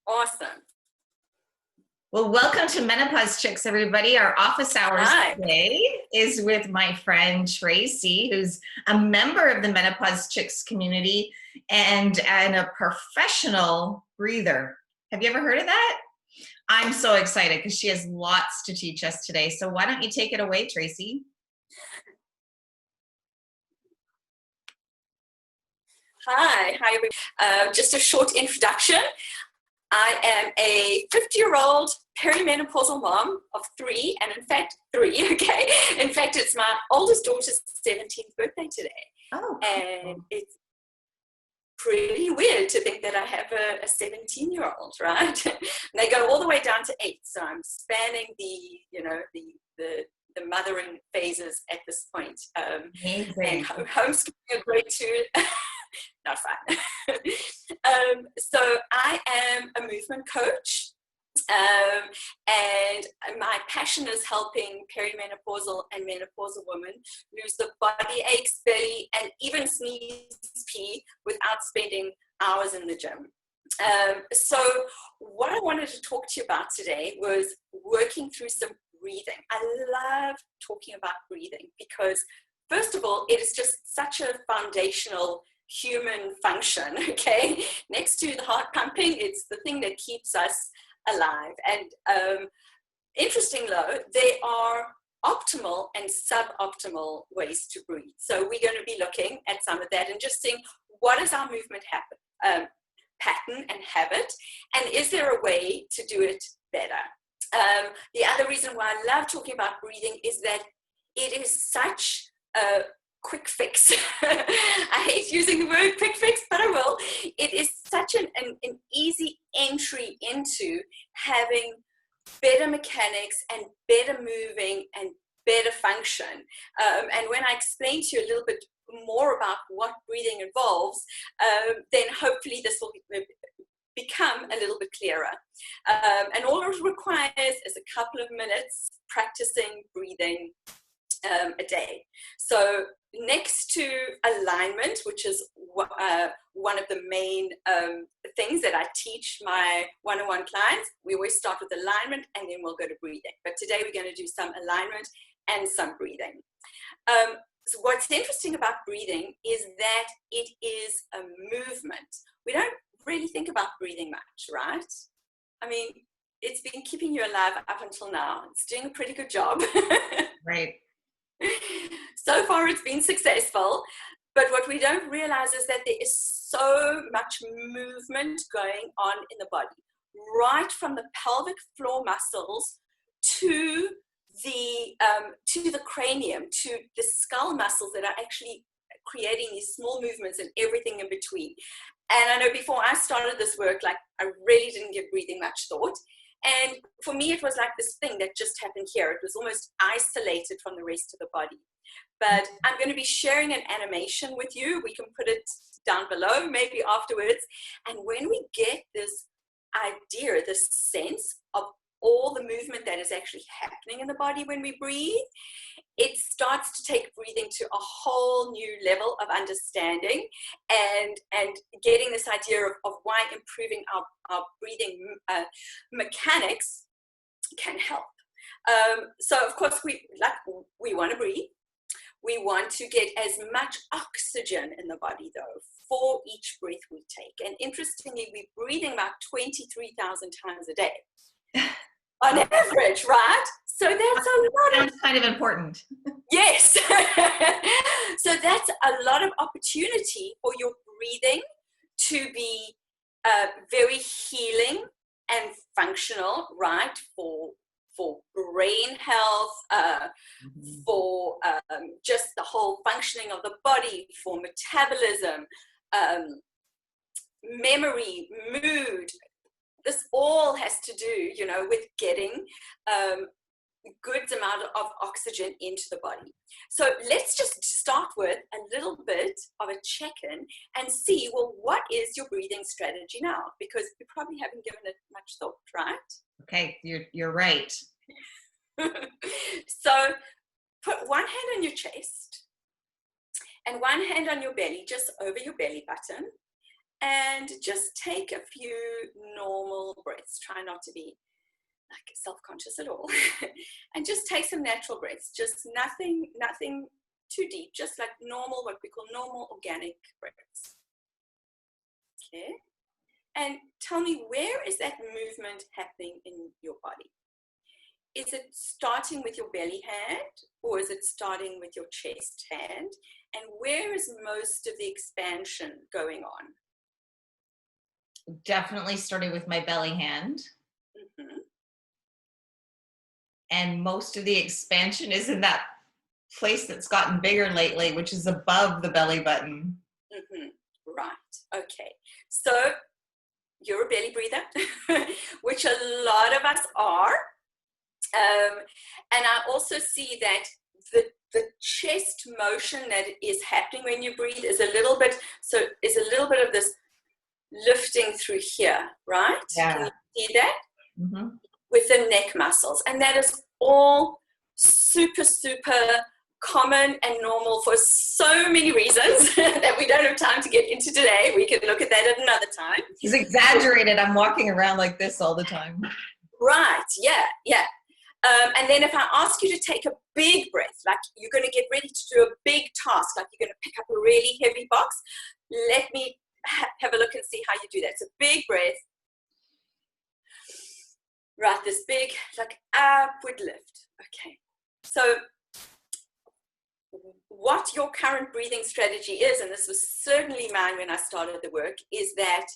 Awesome. Well, welcome to Menopause Chicks, everybody. Our office hours today is with my friend Tracy, who's a member of the Menopause Chicks community and a professional breather. Have you ever heard of that? I'm so excited because she has lots to teach us today. So why don't you take it away, Tracy? Hi, everybody. Just a short introduction. I am a 50-year-old perimenopausal mom of 3, and in fact, 3, okay? In fact, it's my oldest daughter's 17th birthday today. Oh. And it's pretty weird to think that I have a 17-year-old, right? And they go all the way down to 8, so I'm spanning the mothering phases at this point. And homeschooling a grade 2. Not fun. So I am a movement coach, and my passion is helping perimenopausal and menopausal women lose the body aches, belly, and even sneeze pee without spending hours in the gym. So what I wanted to talk to you about today was working through some breathing. I love talking about breathing because, first of all, it is just such a foundational human function, okay? Next to the heart pumping, it's the thing that keeps us alive. And interesting though, there are optimal and suboptimal ways to breathe. So we're going to be looking at some of that and just seeing what is our movement pattern and habit, and is there a way to do it better? The other reason why I love talking about breathing is that it is such a quick fix. I hate using the word quick fix, but I will. It is such an easy entry into having better mechanics and better moving and better function. And when I explain to you a little bit more about what breathing involves, then hopefully this will become a little bit clearer. And all it requires is a couple of minutes practicing breathing a day. So next to alignment, which is one of the main things that I teach my one-on-one clients, we always start with alignment and then we'll go to breathing. But today we're going to do some alignment and some breathing. So what's interesting about breathing is that it is a movement. We don't really think about breathing much, right? I mean, it's been keeping you alive up until now. It's doing a pretty good job. Right. So far it's been successful, but what we don't realize is that there is so much movement going on in the body, right from the pelvic floor muscles to the cranium, to the skull muscles that are actually creating these small movements and everything in between. And I know before I started this work, like, I really didn't give breathing much thought. And for me, it was like this thing that just happened here. It was almost isolated from the rest of the body. But I'm going to be sharing an animation with you. We can put it down below, maybe afterwards. And when we get this idea, this sense of all the movement that is actually happening in the body when we breathe, it starts to take breathing to a whole new level of understanding and getting this idea of why improving our breathing mechanics can help. So of course we want to breathe. We want to get as much oxygen in the body though for each breath we take. And interestingly, we're breathing about 23,000 times a day. On average, right? So that's a lot. That's kind of important. Yes. So that's a lot of opportunity for your breathing to be very healing and functional, right? For brain health, for just the whole functioning of the body, for metabolism, memory, mood. This all has to do, with getting good amount of oxygen into the body. So let's just start with a little bit of a check-in and see, well, what is your breathing strategy now? Because you probably haven't given it much thought, right? Okay, you're right. So put one hand on your chest and one hand on your belly, just over your belly button. And just take a few normal breaths. Try not to be like self-conscious at all. And just take some natural breaths. Just nothing too deep. Just like normal, what we call normal organic breaths. Okay. And tell me, where is that movement happening in your body? Is it starting with your belly hand, or is it starting with your chest hand? And where is most of the expansion going on? Definitely starting with my belly hand. Mm-hmm. And most of the expansion is in that place that's gotten bigger lately, which is above the belly button. Mm-hmm. Right. Okay. So you're a belly breather, which a lot of us are. And I also see that the chest motion that is happening when you breathe is a little bit of this lifting through here, right? Yeah. Can you see that? Mm-hmm. With the neck muscles. And that is all super, super common and normal for so many reasons that we don't have time to get into today. We can look at that at another time. It's exaggerated. I'm walking around like this all the time. Right. Yeah. And then if I ask you to take a big breath, like you're going to get ready to do a big task, like you're going to pick up a really heavy box, let me have a look and see how you do that. So big breath. Right, this big, like upward lift. Okay. So what your current breathing strategy is, and this was certainly mine when I started the work, is that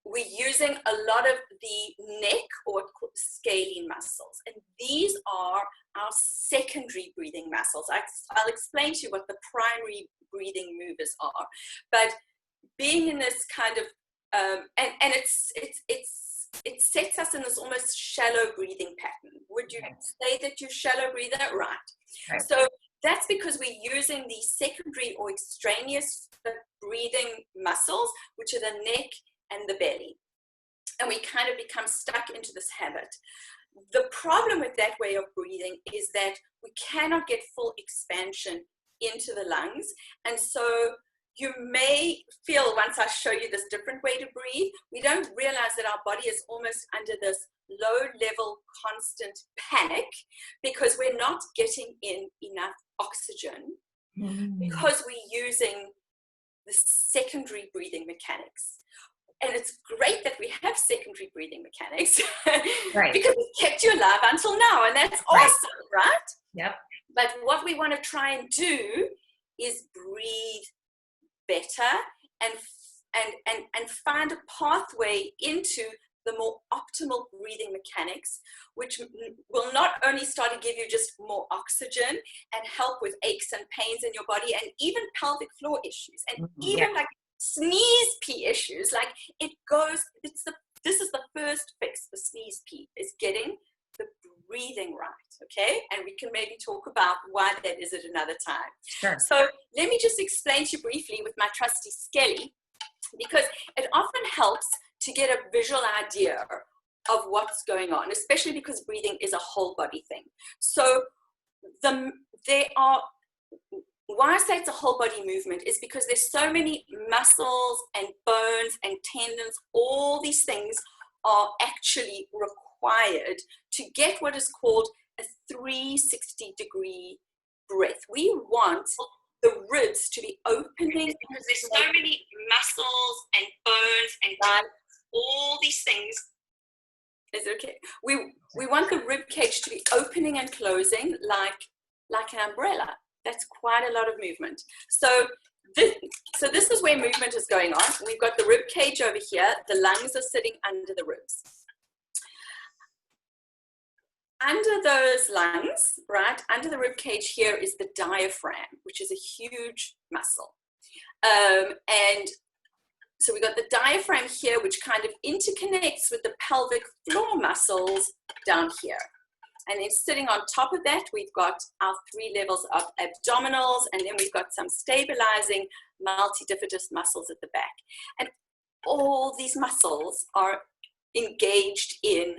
we're using a lot of the neck or what's called scalene muscles. And these are our secondary breathing muscles. I'll explain to you what the primary breathing movers are. But being in this kind of, and it sets us in this almost shallow breathing pattern. Would you say that you're shallow breather? Right. So that's because we're using the secondary or extraneous breathing muscles, which are the neck and the belly. And we kind of become stuck into this habit. The problem with that way of breathing is that we cannot get full expansion into the lungs. And so you may feel, once I show you this different way to breathe, we don't realize that our body is almost under this low-level constant panic because we're not getting in enough oxygen because we're using the secondary breathing mechanics. And it's great that we have secondary breathing mechanics because it kept you alive until now, and that's awesome, right? Yep. But what we want to try and do is breathe better and find a pathway into the more optimal breathing mechanics, which will not only start to give you just more oxygen and help with aches and pains in your body and even pelvic floor issues and even like sneeze pee issues. Like this is the first fix for sneeze pee, is getting the breathing right, okay? And we can maybe talk about why that is at another time. Sure. So let me just explain to you briefly with my trusty Skelly, because it often helps to get a visual idea of what's going on, especially because breathing is a whole body thing. So why I say it's a whole body movement is because there's so many muscles and bones and tendons, all these things are actually required to get what is called a 360-degree breath. We want the ribs to be opening because there's so many muscles and bones and all these things. Is it okay? We want the rib cage to be opening and closing like an umbrella. That's quite a lot of movement. So this is where movement is going on. We've got the rib cage over here. The lungs are sitting under the ribs. Under those lungs, right, under the rib cage here is the diaphragm, which is a huge muscle. And so we've got the diaphragm here, which kind of interconnects with the pelvic floor muscles down here. And then sitting on top of that, we've got our 3 levels of abdominals, and then we've got some stabilizing multidifidus muscles at the back. And all these muscles are engaged in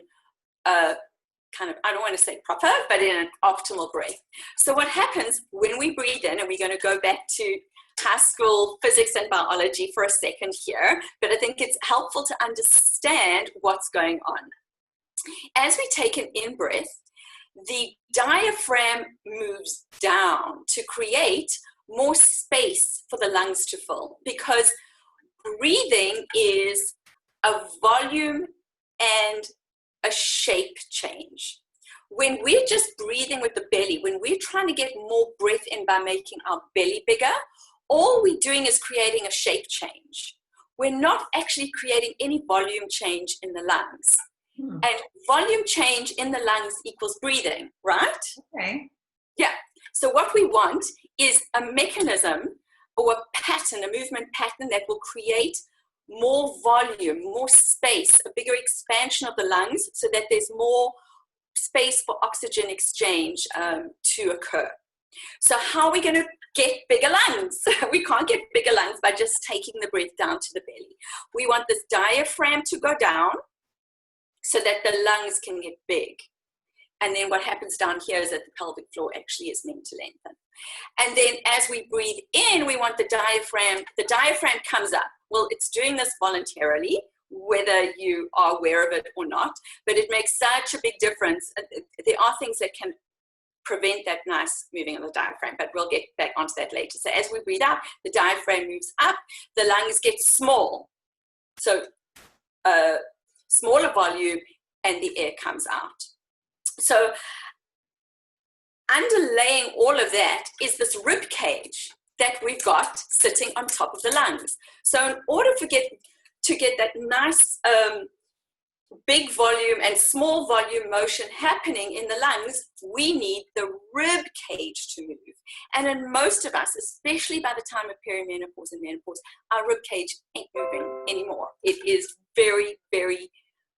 kind of, I don't want to say proper, but in an optimal breath. So what happens when we breathe in, and we're going to go back to high school physics and biology for a second here, but I think it's helpful to understand what's going on. As we take an in-breath, the diaphragm moves down to create more space for the lungs to fill, because breathing is a volume and a shape change. When we're just breathing with the belly, when we're trying to get more breath in by making our belly bigger, all we're doing is creating a shape change. We're not actually creating any volume change in the lungs. And volume change in the lungs equals breathing, right? Okay. Yeah. So what we want is a mechanism or a pattern, a movement pattern that will create more volume, more space, a bigger expansion of the lungs so that there's more space for oxygen exchange to occur. So how are we going to get bigger lungs? We can't get bigger lungs by just taking the breath down to the belly. We want this diaphragm to go down so that the lungs can get big. And then what happens down here is that the pelvic floor actually is meant to lengthen. And then as we breathe in, we want the diaphragm comes up. Well, it's doing this voluntarily, whether you are aware of it or not, but it makes such a big difference. There are things that can prevent that nice moving of the diaphragm, but we'll get back onto that later. So as we breathe out, the diaphragm moves up, the lungs get small. So smaller volume and the air comes out. So underlaying all of that is this rib cage that we've got sitting on top of the lungs. So in order to get that nice big volume and small volume motion happening in the lungs, we need the rib cage to move. And in most of us, especially by the time of perimenopause and menopause, our rib cage ain't moving anymore. It is very, very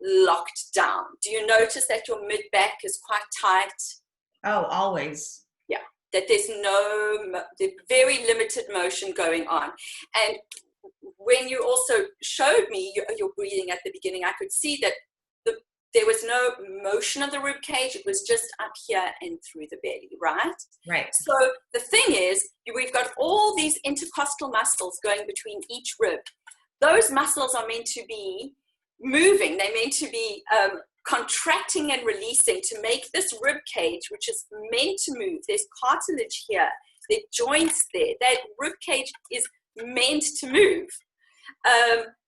locked down. Do you notice that your mid back is quite tight? Oh, always. Yeah, that there's very limited motion going on. And when you also showed me your breathing at the beginning, I could see that there was no motion of the rib cage. It was just up here and through the belly, right? Right. So the thing is, we've got all these intercostal muscles going between each rib. Those muscles are meant to be moving. They're meant to be contracting and releasing to make this rib cage, which is meant to move. There's cartilage here. There are joints there. That rib cage is meant to move.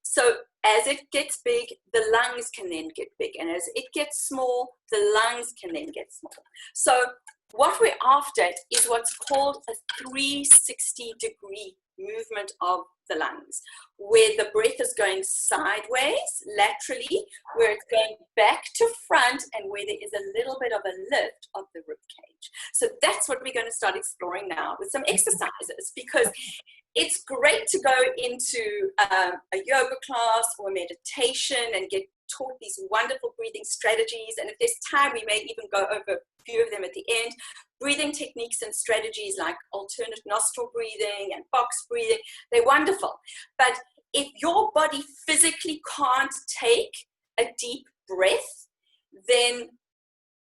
So as it gets big, the lungs can then get big. And as it gets small, the lungs can then get small. So what we're after is what's called a 360-degree movement of the lungs, where the breath is going sideways, laterally, where it's going back to front, and where there is a little bit of a lift of the rib cage. So that's what we're going to start exploring now with some exercises, because it's great to go into a yoga class or meditation and get taught these wonderful breathing strategies. And if there's time, we may even go over a few of them at the end. Breathing techniques and strategies like alternate nostril breathing and box breathing, they're wonderful. But if your body physically can't take a deep breath, then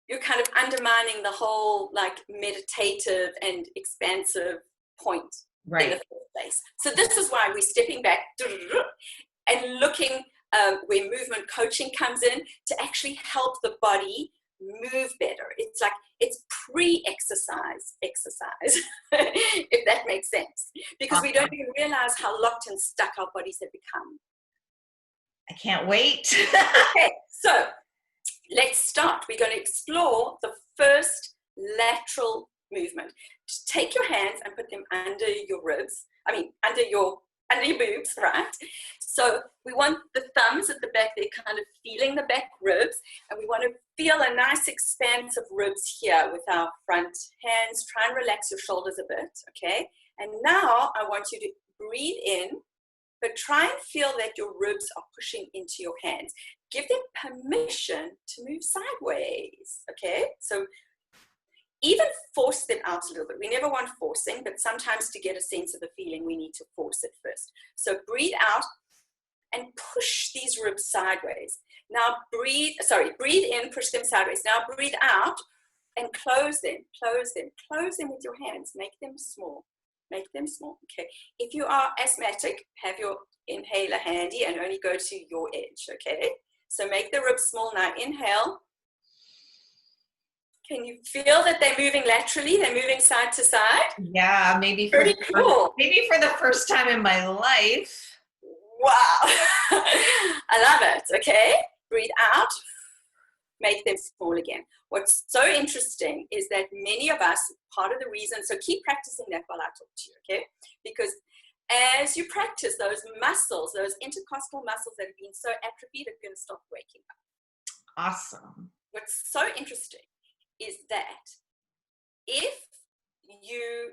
you're kind of undermining the whole like meditative and expansive point. Right. In the first place. So this is why we're stepping back and looking where movement coaching comes in to actually help the body move better. It's like it's pre-exercise exercise, if that makes sense, because we don't even realize how locked and stuck our bodies have become. I can't wait. Okay, so let's start. We're going to explore the first lateral movement. Just take your hands and put them under your ribs. Under your boobs, right? So we want the thumbs at the back. They're kind of feeling the back ribs, and we want to feel a nice expanse of ribs here with our front hands. Try and relax your shoulders a bit, okay? And now I want you to breathe in, but try and feel that your ribs are pushing into your hands. Give them permission to move sideways, okay? So even force them out a little bit. We never want forcing, but sometimes to get a sense of the feeling, we need to force it first. So breathe out and push these ribs sideways. Now breathe in, push them sideways. Now breathe out and close them with your hands. Make them small. Make them small. Okay. If you are asthmatic, have your inhaler handy and only go to your edge. Okay. So make the ribs small. Now inhale. Can you feel that they're moving laterally? They're moving side to side? Yeah, maybe for the first time in my life. Wow. I love it. Okay. Breathe out. Make them small again. What's so interesting is that many of us, part of the reason, so keep practicing that while I talk to you, okay? Because as you practice, those muscles, those intercostal muscles that have been so atrophied are going to stop waking up. Awesome. What's so interesting is that if you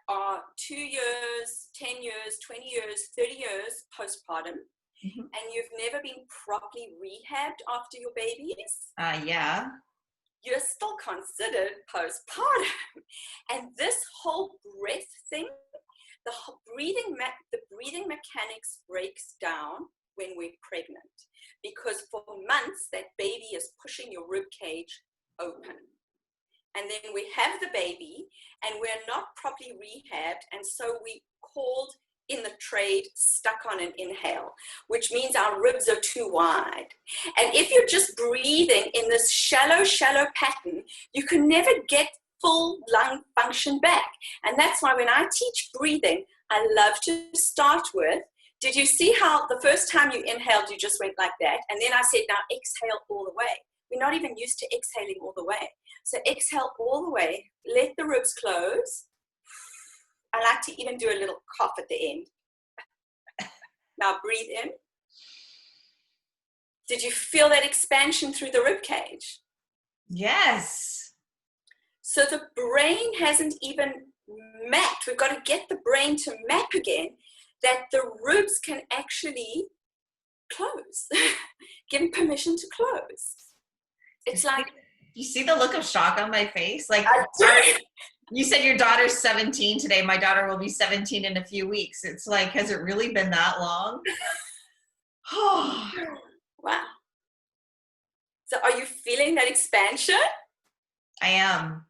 are 2 years, 10 years, 20 years, 30 years postpartum, and you've never been properly rehabbed after your babies, yeah, you're still considered postpartum. And this whole breath thing, the breathing mechanics breaks down when we're pregnant, because for months that baby is pushing your rib cage open. And then we have the baby and we're not properly rehabbed, and so we called in the trade stuck on an inhale, which means our ribs are too wide. And if you're just breathing in this shallow pattern, you can never get full lung function back. And that's why when I teach breathing, I love to start with, did you see how the first time you inhaled, you just went like that? And then I said, now exhale all the way. We're not even used to exhaling all the way. So exhale all the way, let the ribs close. I like to even do a little cough at the end. Now breathe in. Did you feel that expansion through the rib cage? Yes. So the brain hasn't even mapped. We've got to get the brain to map again that the ribs can actually close. Give them permission to close. It's like, you see the look of shock on my face? Like, I do. You said your daughter's 17 today. My daughter will be 17 in a few weeks. It's like, has it really been that long? Wow. So are you feeling that expansion? I am.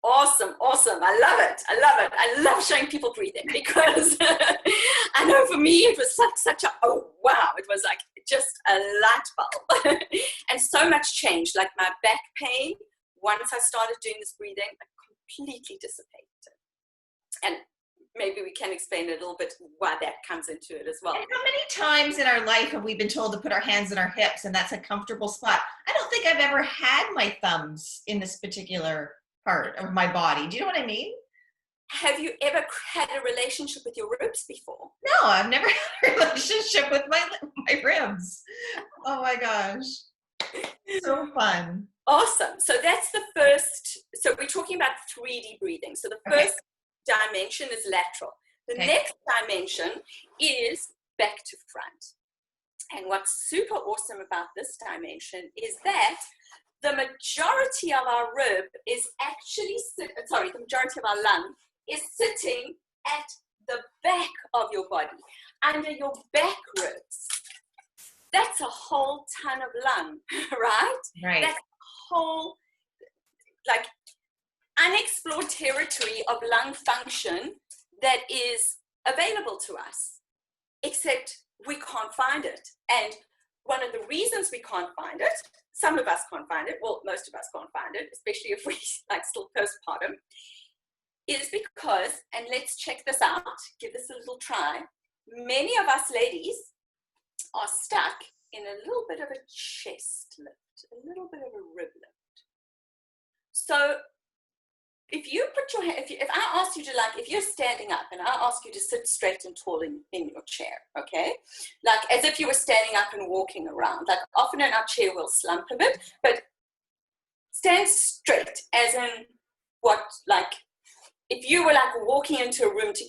Awesome. I love it. I love showing people breathing, because I know for me it was such a, oh wow, it was like just a light bulb. And so much changed. Like my back pain, once I started doing this breathing, completely dissipated. And maybe we can explain a little bit why that comes into it as well. And how many times in our life have we been told to put our hands in our hips and that's a comfortable spot? I don't think I've ever had my thumbs in this particular part of my body. Do you know what I mean? Have you ever had a relationship with your ribs before? No, I've never had a relationship with my ribs. Oh my gosh. So fun. Awesome. So that's the first, so we're talking about 3D breathing. So the first dimension is lateral. The next dimension is back to front. And what's super awesome about this dimension is that the majority of our rib is actually, the majority of our lung is sitting at the back of your body, under your back ribs. That's a whole ton of lung, right? Right. That's a whole, like, unexplored territory of lung function that is available to us, except we can't find it. And one of the reasons we can't find it, some of us can't find it, well, most of us can't find it, especially if we still postpartum, is because, and let's check this out, give this a little try, many of us ladies are stuck in a little bit of a chest lift, a little bit of a rib lift. So if you put your hand, if I ask you to, if you're standing up and I ask you to sit straight and tall in your chair, okay? Like as if you were standing up and walking around. Like often in our chair we'll slump a bit, but stand straight, as in what, if you were walking into a room to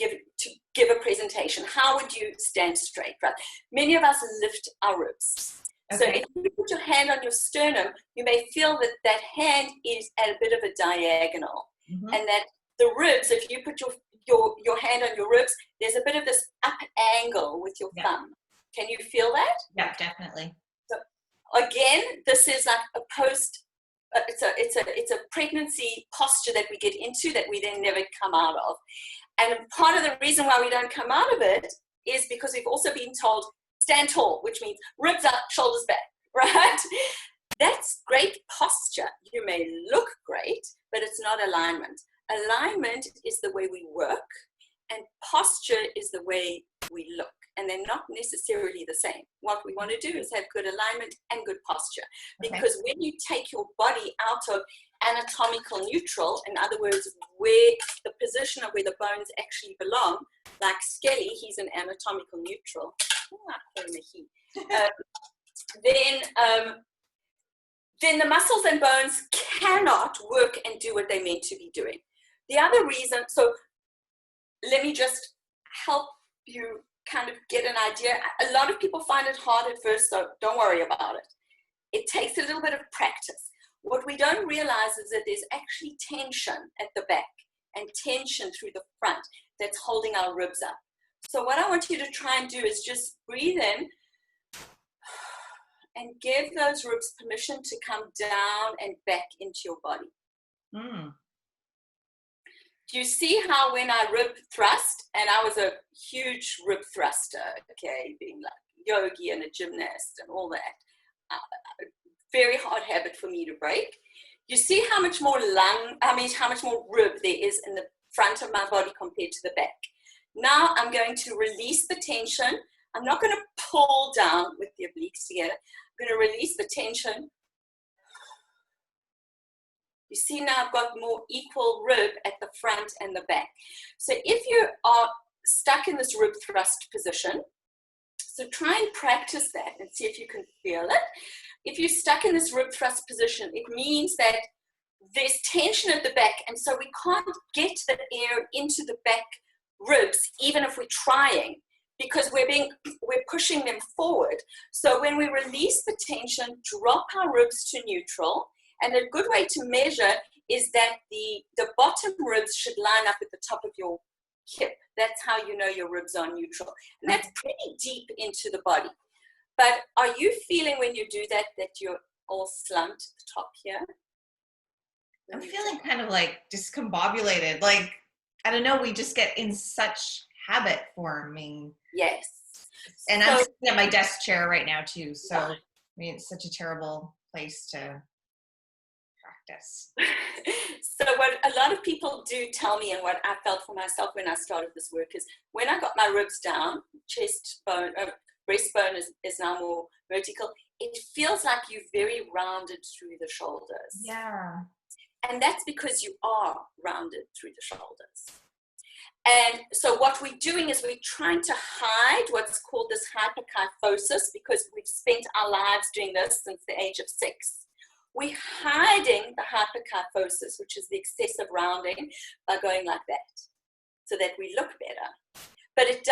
give a presentation, how would you stand straight, right? Many of us lift our ribs. Okay. So if you put your hand on your sternum, you may feel that hand is at a bit of a diagonal. Mm-hmm. And that the ribs, if you put your hand on your ribs, there's a bit of this up angle with your thumb. Can you feel that? Yeah, definitely. So again, this is like a post, it's a pregnancy posture that we get into that we then never come out of. And part of the reason why we don't come out of it is because we've also been told, stand tall, which means ribs up, shoulders back, right? That's great posture. You may look great, but it's not alignment. Alignment is the way we work, and posture is the way we look. And they're not necessarily the same. What we want to do is have good alignment and good posture. Because when you take your body out of anatomical neutral, in other words, where the position of where the bones actually belong, like Skelly, he's an anatomical neutral. Then the muscles and bones cannot work and do what they're meant to be doing. The other reason, so let me just help you kind of get an idea. A lot of people find it hard at first, so don't worry about it. It takes a little bit of practice. What we don't realize is that there's actually tension at the back and tension through the front that's holding our ribs up. So what I want you to try and do is just breathe in and give those ribs permission to come down and back into your body. Do you see how when I rib thrust, and I was a huge rib thruster, okay, being like yogi and a gymnast and all that, very hard habit for me to break. You see how much more how much more rib there is in the front of my body compared to the back. Now I'm going to release the tension. I'm not going to pull down with the obliques together. I'm going to release the tension. You see now I've got more equal rib at the front and the back. So if you are stuck in this rib thrust position, so try and practice that and see if you can feel it. If you're stuck in this rib thrust position, it means that there's tension at the back, and so we can't get the air into the back ribs even if we're trying, because we're pushing them forward. So when we release the tension, drop our ribs to neutral. And a good way to measure is that the bottom ribs should line up at the top of your hip. That's how you know your ribs are neutral. And that's pretty deep into the body. But are you feeling when you do that you're all slumped at the top here? I'm feeling kind of like discombobulated. Like, I don't know, we just get in such habit forming. Yes. And I'm sitting at my desk chair right now too. So, I mean, it's such a terrible place to practice. So what a lot of people do tell me, and what I felt for myself when I started this work, is when I got my ribs down, chest bone, breastbone is now more vertical, it feels like you're very rounded through the shoulders. Yeah. And that's because you are rounded through the shoulders. And so what we're doing is we're trying to hide what's called this hyperkyphosis, because we've spent our lives doing this since the age of 6. We're hiding the hyperkyphosis, which is the excessive rounding, by going like that, so that we look better. But it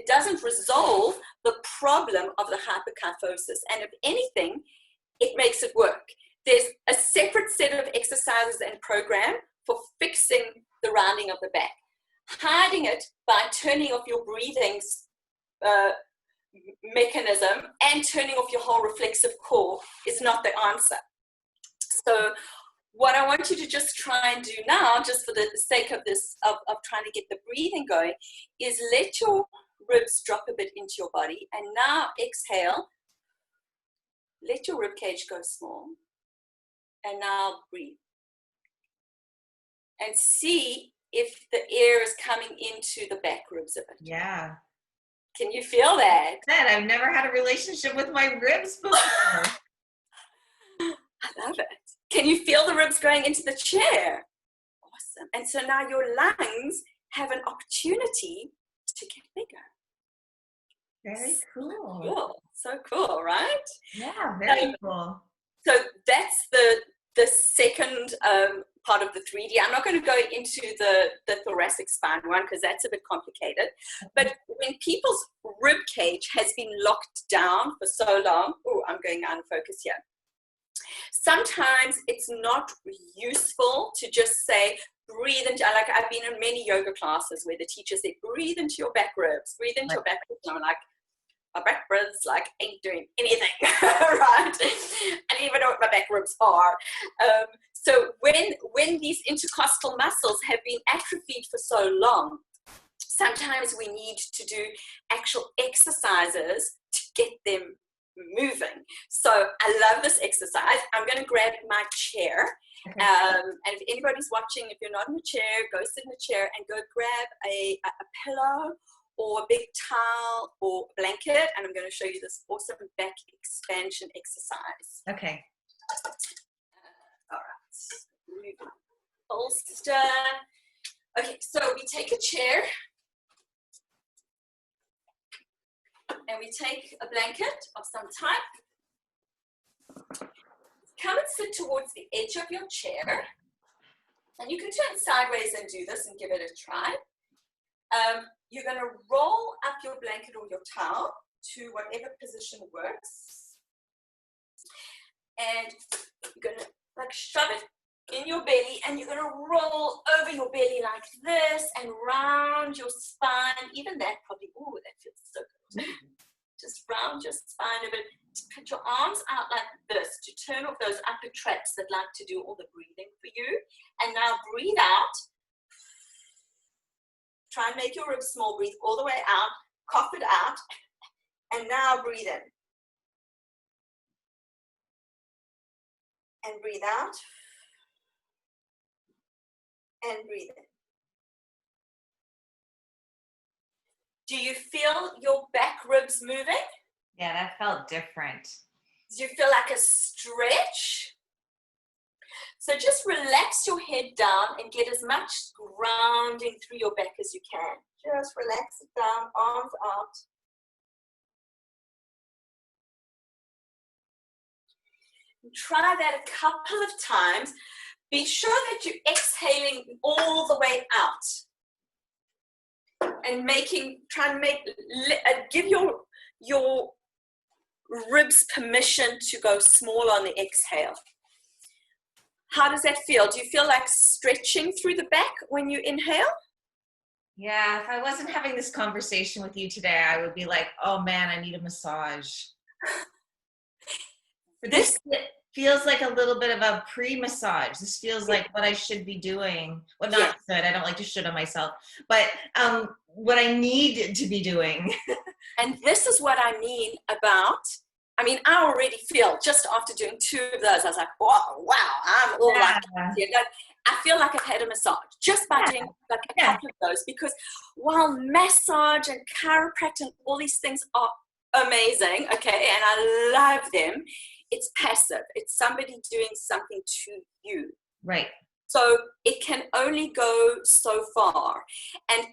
doesn't resolve the problem of the hyperkyphosis. And if anything, it makes it work. There's a separate set of exercises and program for fixing the rounding of the back. Hiding it by turning off your breathing mechanism and turning off your whole reflexive core is not the answer. So what I want you to just try and do now, just for the sake of this, of trying to get the breathing going, is let your ribs drop a bit into your body, and now exhale. Let your rib cage go small, and now breathe. And see if the air is coming into the back ribs a bit. Yeah. Can you feel that? I've never had a relationship with my ribs before. I love it. Can you feel the ribs going into the chair? Awesome. And so now your lungs have an opportunity to get bigger. Very cool. Cool. So cool, right? Yeah, very cool. So that's the second part of the 3D. I'm not going to go into the thoracic spine one because that's a bit complicated. But when people's rib cage has been locked down for so long, I'm going out of focus here. Sometimes it's not useful to just say, breathe into, like I've been in many yoga classes where the teacher said, breathe into your back ribs, breathe into your back ribs. And I'm like, my back ribs ain't doing anything, right? I don't even know what my back ribs are. So when these intercostal muscles have been atrophied for so long, sometimes we need to do actual exercises to get them moving. So I love this exercise. I'm going to grab my chair. Okay. And if anybody's watching, if you're not in a chair, go sit in a chair and go grab a pillow or a big towel or blanket. And I'm going to show you this awesome back expansion exercise. Okay. All right. Bolster. Okay, so we take a chair and we take a blanket of some type. Come and sit towards the edge of your chair. And you can turn sideways and do this and give it a try. You're going to roll up your blanket or your towel to whatever position works. And you're going to like shove it in your belly, and you're going to roll over your belly like this and round your spine. Even that probably, ooh, that feels so good. Just round your spine a bit. Put your arms out like this to turn off those upper traps that like to do all the breathing for you. And now breathe out. Try and make your ribs small. Breathe all the way out. Cough it out. And now breathe in. And breathe out. And breathe in. Do you feel your back ribs moving? Yeah, that felt different. Do you feel like a stretch? So just relax your head down and get as much grounding through your back as you can. Just relax it down, arms out. Try that a couple of times. Be sure that you're exhaling all the way out. And try and give your ribs permission to go small on the exhale. How does that feel? Do you feel like stretching through the back when you inhale? Yeah, if I wasn't having this conversation with you today, I would be like, oh man, I need a massage. But this feels like a little bit of a pre-massage. This feels like what I should be doing. Well, not good. I don't like to shit on myself. But what I need to be doing. And this is what I mean about, I mean, I already feel, just after doing 2 of those, I was like, oh, wow, I'm all like, I feel like I've had a massage just by doing like a couple of those, because while massage and chiropractic and all these things are amazing, okay, and I love them, it's passive. It's somebody doing something to you. Right. So it can only go so far. And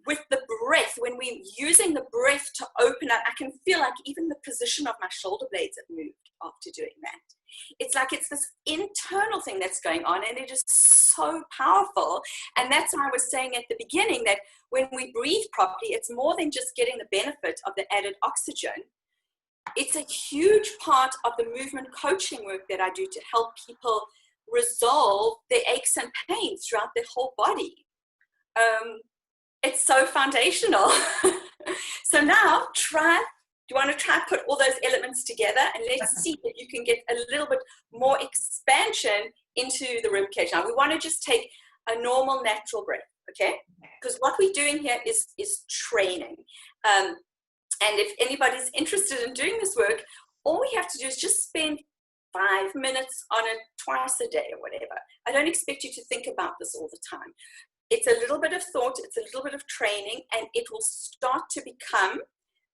with the breath, when we're using the breath to open up, I can feel like even the position of my shoulder blades have moved after doing that. It's like it's this internal thing that's going on, and it is so powerful. And that's why I was saying at the beginning that when we breathe properly, it's more than just getting the benefit of the added oxygen. It's a huge part of the movement coaching work that I do to help people resolve their aches and pains throughout their whole body. It's so foundational. So now do you want to try put all those elements together, and let's see if you can get a little bit more expansion into the rib cage. Now we want to just take a normal natural breath, okay? Because what we're doing here is training. And if anybody's interested in doing this work, all we have to do is just spend 5 minutes on it twice a day or whatever. I don't expect you to think about this all the time. It's a little bit of thought, it's a little bit of training, and it will start to become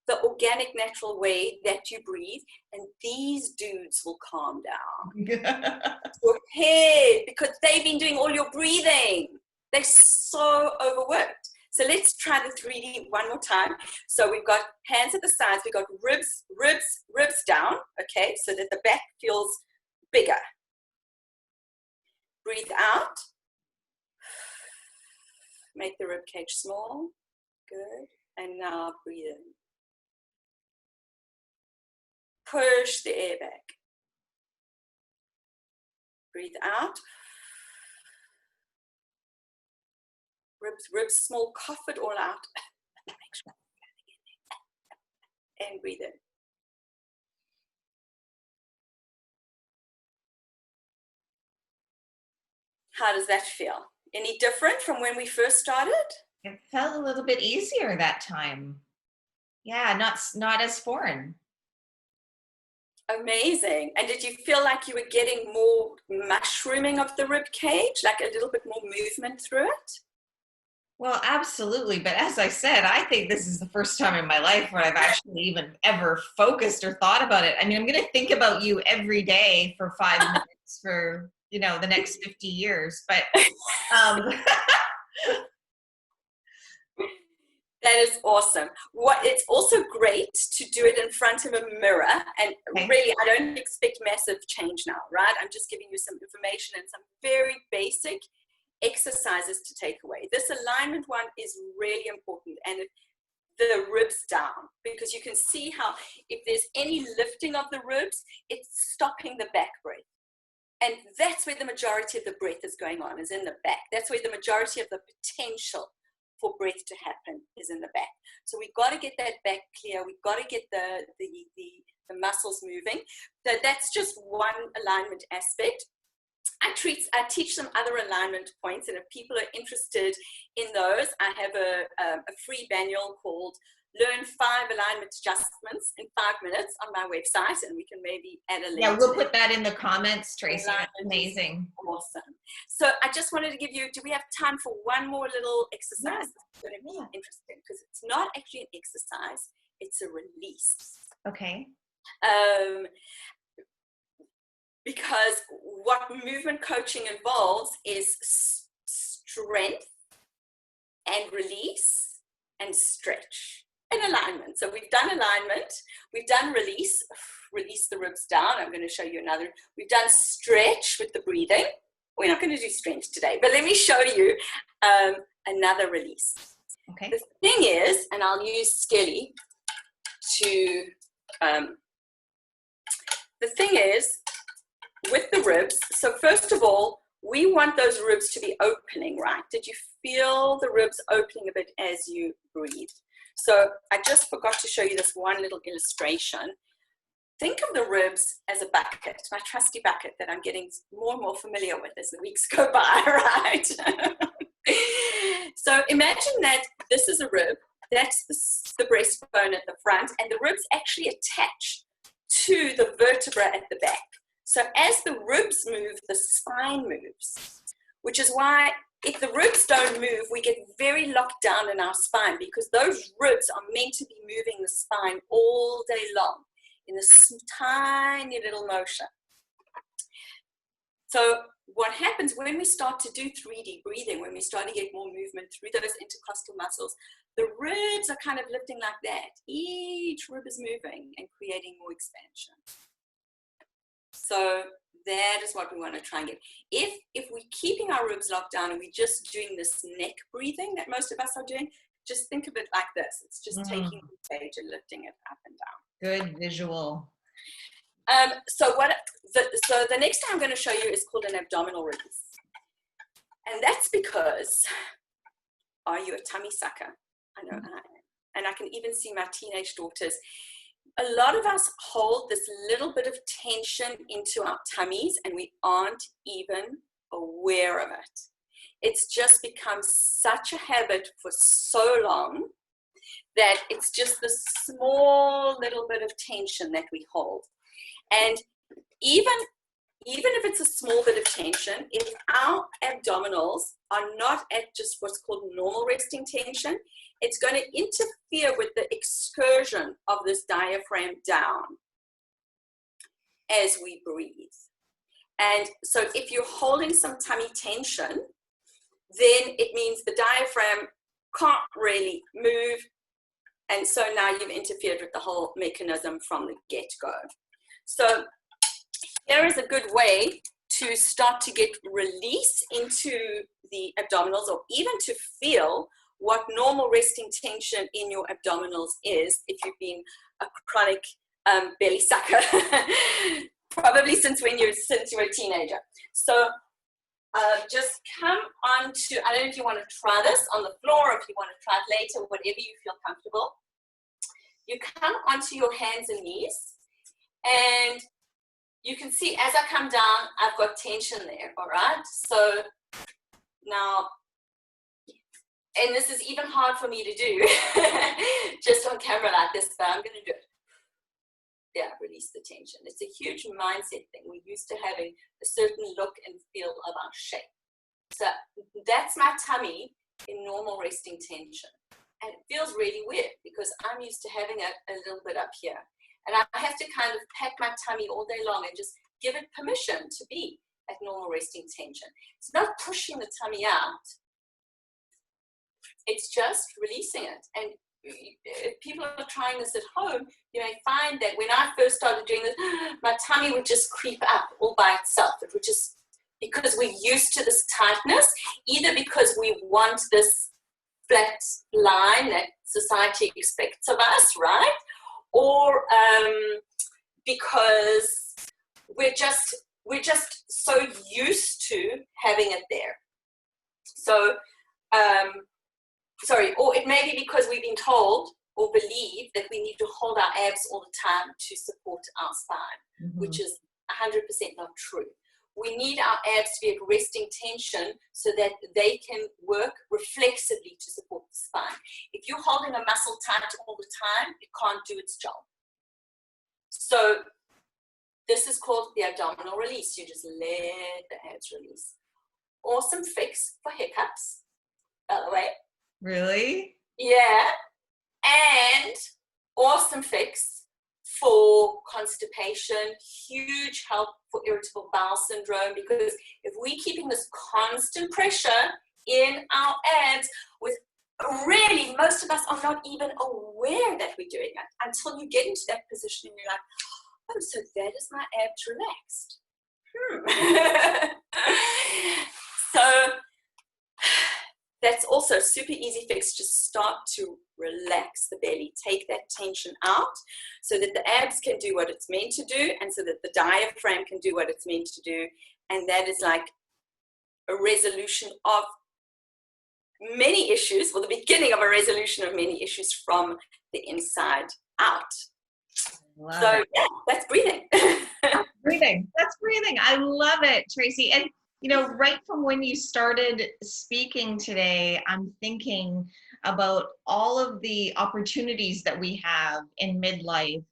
the organic, natural way that you breathe, and these dudes will calm down. Your head, because they've been doing all your breathing. They're so overworked. So let's try the 3D one more time. So we've got hands at the sides, we've got ribs down, okay, so that the back feels bigger. Breathe out. Make the rib cage small. Good. And now breathe in. Push the air back. Breathe out. Ribs small. Cough it all out. And breathe in. How does that feel? Any different from when we first started? It felt a little bit easier that time. Yeah, not as foreign. Amazing. And did you feel like you were getting more mushrooming of the rib cage, like a little bit more movement through it? Well, absolutely. But as I said, I think this is the first time in my life where I've actually even ever focused or thought about it. I mean, I'm going to think about you every day for 5 minutes for, the next 50 years. But that is awesome. It's also great to do it in front of a mirror. And really, I don't expect massive change now, right? I'm just giving you some information and some very basic exercises to take away. This alignment one is really important, and the ribs down, because you can see how if there's any lifting of the ribs, it's stopping the back breath. And that's where the majority of the breath is going on, is in the back. That's where the majority of the potential for breath to happen is in the back. So we've got to get that back clear. We've got to get the muscles moving. So that's just one alignment aspect. I teach some other alignment points, and if people are interested in those, I have a free manual called Learn 5 Alignment Adjustments in 5 Minutes on my website, and we can maybe add a link. Yeah, we'll put that in the comments, Tracy. That's amazing. Awesome. So I just wanted to give you, do we have time for one more little exercise? It's going to be interesting because it's not actually an exercise, it's a release. Okay. Because what movement coaching involves is strength and release and stretch and alignment. So we've done alignment, we've done release the ribs down. I'm going to show you another. We've done stretch with the breathing. We're not going to do strength today, but let me show you another release. Okay. The thing is, and I'll use Skelly to, the thing is, with the ribs, so first of all, we want those ribs to be opening, right? Did you feel the ribs opening a bit as you breathe? So I just forgot to show you this one little illustration. Think of the ribs as a bucket, my trusty bucket that I'm getting more and more familiar with as the weeks go by, right? So imagine that this is a rib, that's the breastbone at the front, and the ribs actually attach to the vertebra at the back. So as the ribs move, the spine moves, which is why if the ribs don't move, we get very locked down in our spine, because those ribs are meant to be moving the spine all day long in this tiny little motion. So what happens when we start to do 3D breathing, when we start to get more movement through those intercostal muscles, the ribs are kind of lifting like that. Each rib is moving and creating more expansion. So that is what we want to try and get. If we're keeping our ribs locked down and we're just doing this neck breathing that most of us are doing, just think of it like this. It's just taking the page and lifting it up and down. Good visual. So the next thing I'm going to show you is called an abdominal release. And that's because, are you a tummy sucker? I know I am. And I can even see my teenage daughters. A lot of us hold this little bit of tension into our tummies and we aren't even aware of it. It's just become such a habit for so long that it's just this small little bit of tension that we hold. And even if it's a small bit of tension, if our abdominals are not at just what's called normal resting tension, it's going to interfere with the excursion of this diaphragm down as we breathe. And so if you're holding some tummy tension, then it means the diaphragm can't really move. And so now you've interfered with the whole mechanism from the get-go. So here is a good way to start to get release into the abdominals, or even to feel what normal resting tension in your abdominals is if you've been a chronic belly sucker, probably since you were a teenager. So just come on to, I don't know if you want to try this on the floor, or if you want to try it later, whatever you feel comfortable. You come onto your hands and knees, and you can see as I come down, I've got tension there, all right? So Now, and this is even hard for me to do just on camera like this, but I'm going to do it. Yeah, release the tension. It's a huge mindset thing. We're used to having a certain look and feel of our shape. So that's my tummy in normal resting tension. And it feels really weird because I'm used to having it a little bit up here. And I have to kind of pat my tummy all day long and just give it permission to be at normal resting tension. It's not pushing the tummy out. It's just releasing it. And if people are trying this at home, you may find that when I first started doing this, my tummy would just creep up all by itself. It would just, because we're used to this tightness, either because we want this flat line that society expects of us, right? Or because we're just so used to having it there. So, or it may be because we've been told or believe that we need to hold our abs all the time to support our spine, which is 100% not true. We need our abs to be at resting tension so that they can work reflexively to support the spine. If you're holding a muscle tight all the time, it can't do its job. So this is called the abdominal release. You just let the abs release. Awesome fix for hiccups, by the way. Really? Yeah. And awesome fix for constipation, huge help for irritable bowel syndrome, because if we're keeping this constant pressure in our abs, with really most of us are not even aware that we're doing it until you get into that position and you're like, oh, so that is my abs relaxed. So that's also a super easy fix. Just start to relax the belly. Take that tension out so that the abs can do what it's meant to do and so that the diaphragm can do what it's meant to do. And that is like a resolution of many issues, or the beginning of a resolution of many issues from the inside out. So yeah, that's breathing. That's breathing. I love it, Tracy. And you know, right from when you started speaking today, I'm thinking about all of the opportunities that we have in midlife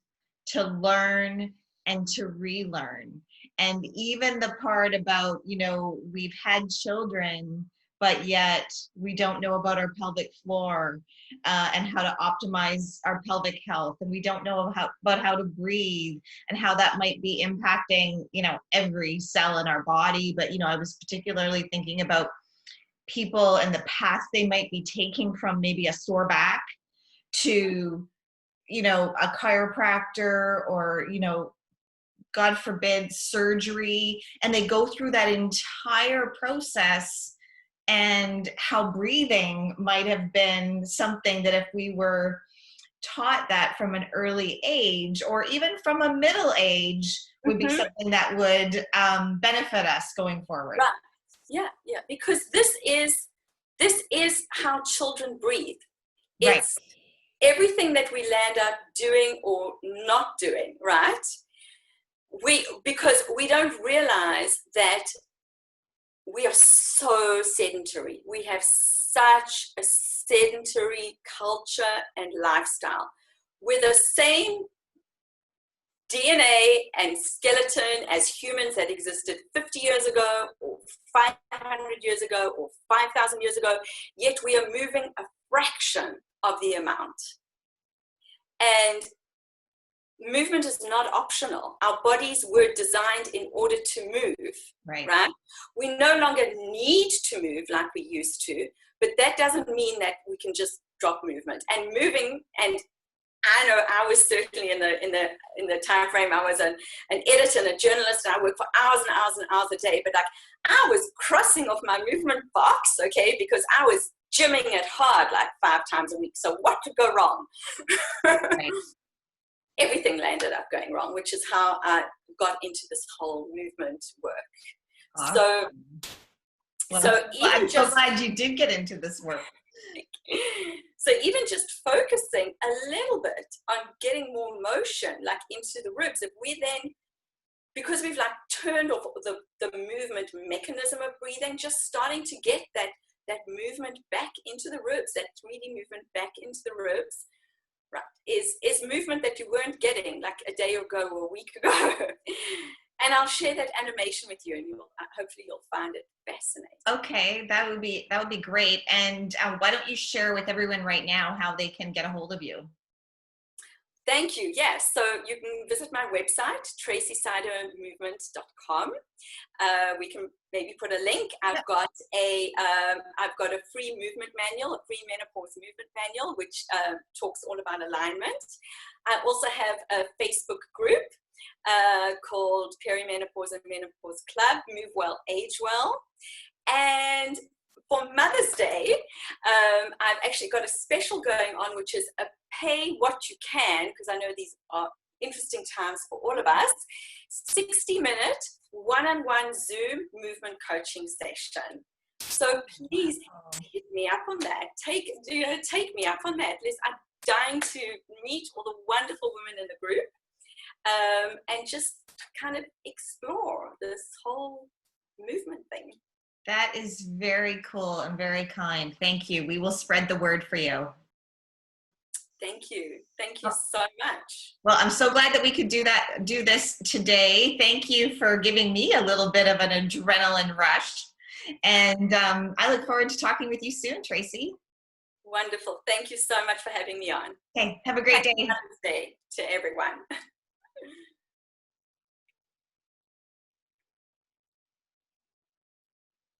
to learn and to relearn. And even the part about, you know, we've had children, but yet we don't know about our pelvic floor and how to optimize our pelvic health. And we don't know about how to breathe and how that might be impacting, you know, every cell in our body. But, you know, I was particularly thinking about people and the path they might be taking from maybe a sore back to, you know, a chiropractor or, you know, God forbid, surgery. And they go through that entire process, and how breathing might have been something that if we were taught that from an early age or even from a middle age would be something that would benefit us going forward. Right. Yeah, because this is how children breathe. It's everything that we land up doing or not doing, right? Because we don't realize that we are so sedentary. We have such a sedentary culture and lifestyle. We're the same DNA and skeleton as humans that existed 50 years ago or 500 years ago or 5,000 years ago, yet we are moving a fraction of the amount. And movement is not optional. Our bodies were designed in order to move, right? We no longer need to move like we used to, but that doesn't mean that we can just drop movement. And moving, and I know I was certainly in the time frame, I was an editor and a journalist, and I worked for hours and hours and hours a day, but like I was crossing off my movement box, okay, because I was gymming it hard like 5 times a week. So what could go wrong? Everything landed up going wrong, which is how I got into this whole movement work. Awesome. I'm so glad you did get into this work. So even just focusing a little bit on getting more motion, like into the ribs, if we then, because we've like turned off the movement mechanism of breathing, just starting to get that movement back into the ribs, that 3D movement back into the ribs, right, is movement that you weren't getting like a day ago or a week ago. And I'll share that animation with you, and hopefully you'll find it fascinating. Okay, that would be great. And why don't you share with everyone right now how they can get a hold of you? Thank you. Yes, so you can visit my website, tracyseidermovement.com. We can maybe put a link. I've got a free movement manual, a free menopause movement manual, which talks all about alignment. I also have a Facebook group called Perimenopause and Menopause Club, Move Well, Age Well. And for Mother's Day, I've actually got a special going on, which is a pay what you can, because I know these are interesting times for all of us, 60-minute one-on-one Zoom movement coaching session. So please hit me up on that. Take me up on that. I'm dying to meet all the wonderful women in the group and just kind of explore this whole movement thing. That is very cool and very kind. Thank you. We will spread the word for you. Thank you. Thank you so much. Well, I'm so glad that we could do this today. Thank you for giving me a little bit of an adrenaline rush. And I look forward to talking with you soon, Tracy. Wonderful. Thank you so much for having me on. Okay. Have a great day. Happy Mother's Day to everyone.